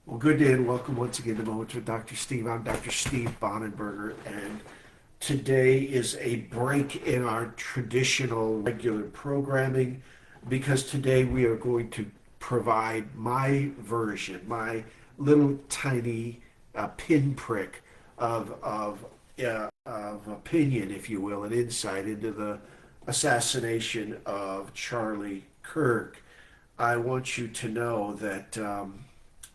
Well, good day and welcome once again to Moments with Dr. Steve. I'm Dr. Steve Bonenberger, and today is a break in our traditional regular programming because today we are going to provide my version, my little tiny pinprick of opinion, if you will, and insight into the assassination of Charlie Kirk. I want you to know that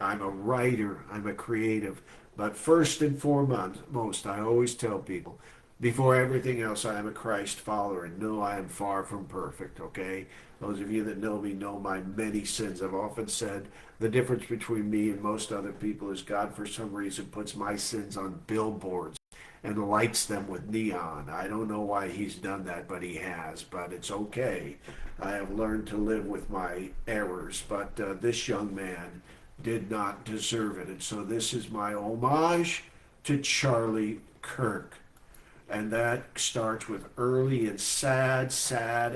I'm a writer, I'm a creative, but first and foremost, I always tell people, before everything else, I am a Christ follower, and no, I am far from perfect, okay? Those of you that know me know my many sins. I've often said the difference between me and most other people is God, for some reason, puts my sins on billboards and lights them with neon. I don't know why he's done that, but he has. But it's okay. I have learned to live with my errors. But this young man did not deserve it. And so this is my homage to Charlie Kirk. And that starts with early and sad,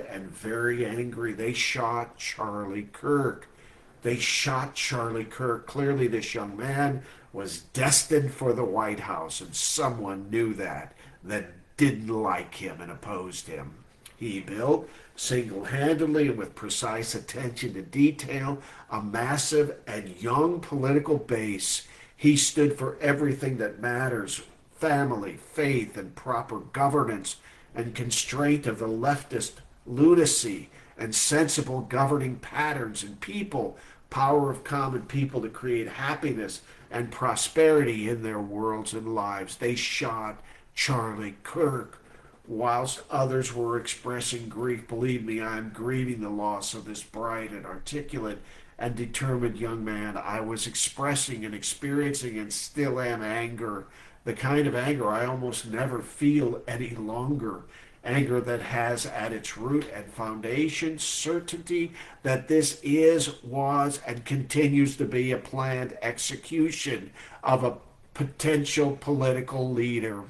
and very angry. They shot Charlie Kirk. They shot Charlie Kirk. Clearly, this young man was destined for the White House, and someone knew that didn't like him and opposed him. He built single handedly and with precise attention to detail a massive and young political base. He stood for everything that matters: family, faith, and proper governance, and constraint of the leftist lunacy, and sensible governing patterns and people, power of common people to create happiness and prosperity in their worlds and lives. They shot Charlie Kirk whilst others were expressing grief. Believe me, I am grieving the loss of this bright and articulate and determined young man. I was expressing and experiencing and still am anger, the kind of anger I almost never feel any longer. Anger that has at its root and foundation certainty that this is, was, and continues to be a planned execution of a potential political leader.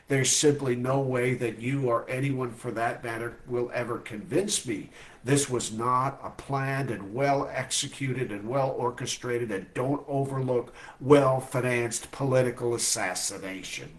There's simply no way that you or anyone for that matter will ever convince me this was not a planned and well executed and well orchestrated, and don't overlook, well financed political assassination.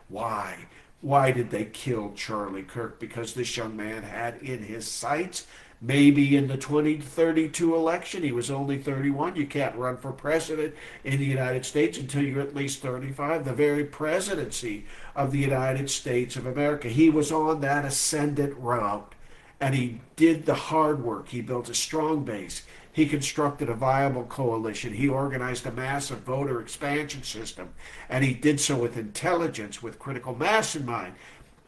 Why? Why did they kill Charlie Kirk? Because this young man had in his sights, maybe in the 2032 election, he was only 31. You can't run for president in the United States until you're at least 35. The very presidency of the United States of America. He was on that ascendant route, and he did the hard work. He built a strong base. He constructed a viable coalition. He organized a massive voter expansion system, and he did so with intelligence, with critical mass in mind,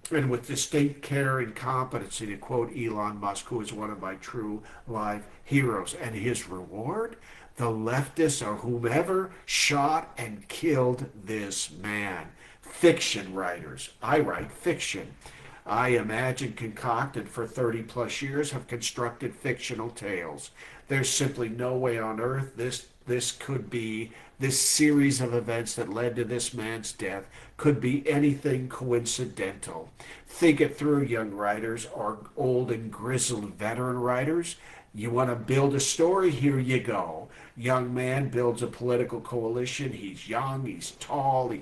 and with distinct care and competency, to quote Elon Musk, who is one of my true life heroes. And his reward? The leftists or whomever shot and killed this man. Fiction writers. I write fiction. I imagine, concocted for 30 plus years, have constructed fictional tales. There's simply no way on earth this could be, this series of events that led to this man's death could be anything coincidental. Think it through, young writers, or old and grizzled veteran writers. You want to build a story? Here you go. Young man builds a political coalition. He's young, he's tall,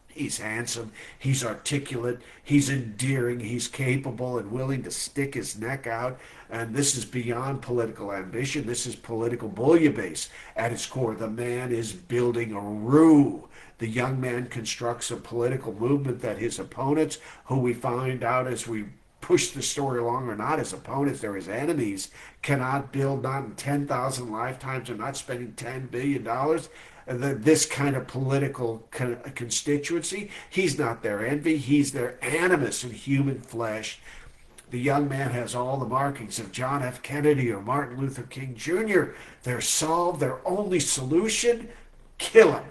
he's handsome, he's articulate, he's endearing, he's capable and willing to stick his neck out. And this is beyond political ambition. This is political bouillabaisse at its core. The man is building a roux. The young man constructs a political movement that his opponents, who we find out as we push the story along, are not his opponents, they're his enemies, cannot build, not in 10,000 lifetimes, or not spending $10 billion. This kind of political constituency. He's not their envy, he's their animus in human flesh. The young man has all the markings of John F. Kennedy or Martin Luther King Jr. They're solved. Their only solution: kill him.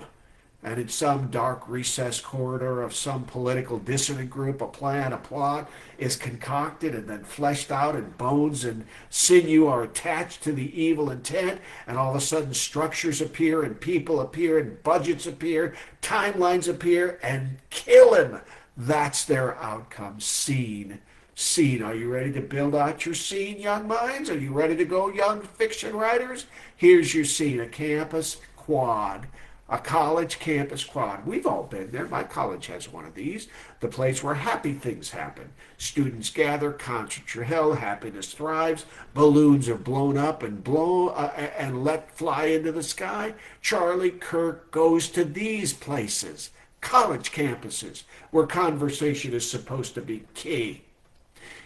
And in some dark recess corridor of some political dissident group, a plan, a plot is concocted and then fleshed out, and bones and sinew are attached to the evil intent, and all of a sudden structures appear, and people appear, and budgets appear, timelines appear, and kill him. That's their outcome. Scene. Scene. Are you ready to build out your scene, young minds? Are you ready to go, young fiction writers? Here's your scene: a campus quad. A college campus quad. We've all been there. My college has one of these. The place where happy things happen. Students gather, concerts are held, happiness thrives, balloons are blown up and let fly into the sky. Charlie Kirk goes to these places, college campuses, where conversation is supposed to be key.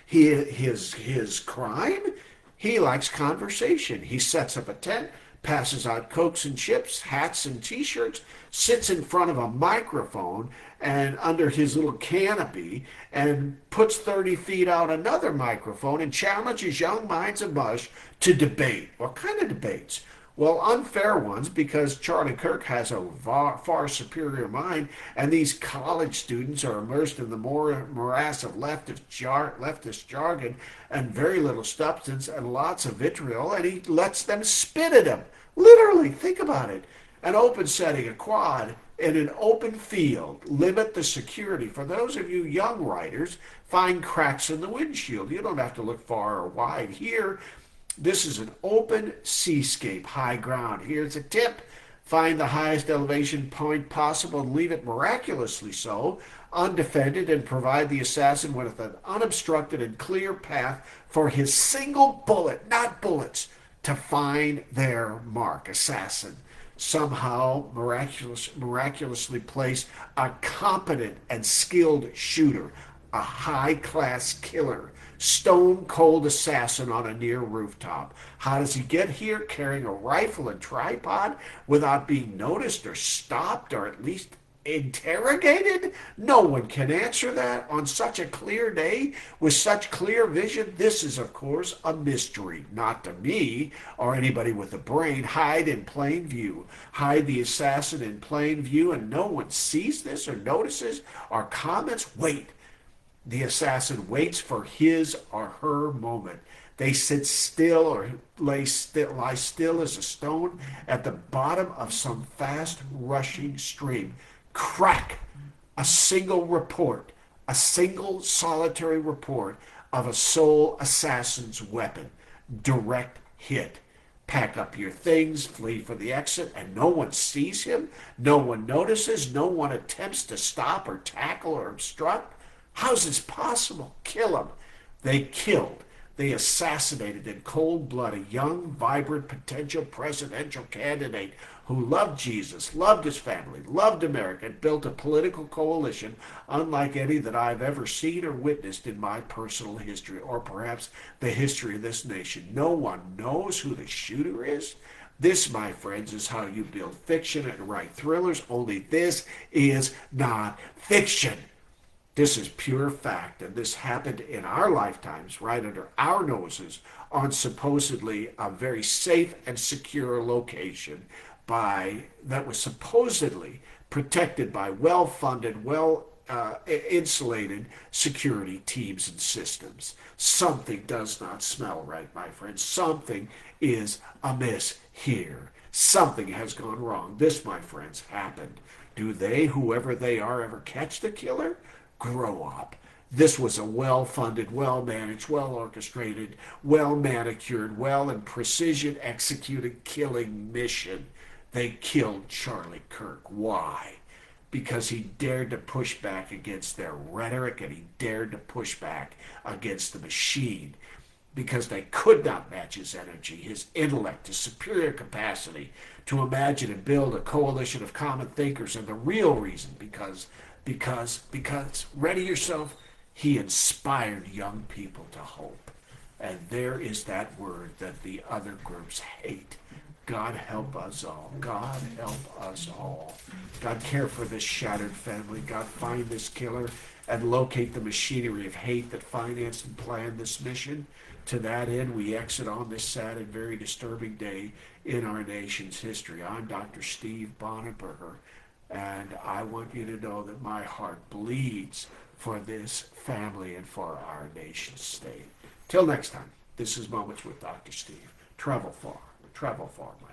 His crime? He likes conversation. He sets up a tent, passes out Cokes and chips, hats and t-shirts, sits in front of a microphone and under his little canopy and puts 30 feet out another microphone and challenges young minds of mush to debate. What kind of debates? Well, unfair ones, because Charlie Kirk has a far superior mind, and these college students are immersed in the morass of leftist jargon and very little substance and lots of vitriol, and he lets them spit at him. Literally, think about it. An open setting, a quad, in an open field. Limit the security. For those of you young writers, find cracks in the windshield. You don't have to look far or wide. Here, this is an open seascape, high ground. Here's a tip. Find the highest elevation point possible and leave it miraculously so, undefended, and provide the assassin with an unobstructed and clear path for his single bullet, not bullets, to find their mark. Assassin. Somehow miraculously place a competent and skilled shooter, a high-class killer, stone-cold assassin on a near rooftop. How does he get here carrying a rifle and tripod without being noticed or stopped or at least interrogated? No one can answer that on such a clear day with such clear vision. This is, of course, a mystery, not to me or anybody with a brain. Hide in plain view. Hide the assassin in plain view, and no one sees this or notices or comments. Wait. The assassin waits for his or her moment. They sit still or lie still as a stone at the bottom of some fast rushing stream. Crack! A single report, a single solitary report of a sole assassin's weapon. Direct hit. Pack up your things, flee for the exit, and no one sees him, no one notices, no one attempts to stop or tackle or obstruct. How's this possible? Kill him. They killed. They assassinated in cold blood a young, vibrant, potential presidential candidate who loved Jesus, loved his family, loved America, and built a political coalition unlike any that I've ever seen or witnessed in my personal history, or perhaps the history of this nation. No one knows who the shooter is. This, my friends, is how you build fiction and write thrillers, only this is not fiction. This is pure fact, and this happened in our lifetimes, right under our noses, on supposedly a very safe and secure location that was supposedly protected by well-funded, insulated security teams and systems. Something does not smell right, my friends. Something is amiss here. Something has gone wrong. This, my friends, happened. Do they, whoever they are, ever catch the killer? Grow up. This was a well-funded, well-managed, well-orchestrated, well-manicured, and precision executed killing mission. They killed Charlie Kirk. Why? Because he dared to push back against their rhetoric, and he dared to push back against the machine. Because they could not match his energy, his intellect, his superior capacity to imagine and build a coalition of common thinkers. And the real reason, because ready yourself, he inspired young people to hope. And there is that word that the other groups hate. God help us all. God help us all. God care for this shattered family. God find this killer and locate the machinery of hate that financed and planned this mission. To that end, we exit on this sad and very disturbing day in our nation's history. I'm Dr. Steve Bonneberger, and I want you to know that my heart bleeds for this family and for our nation's state. Till next time, this is Moments with Dr. Steve. Travel far, my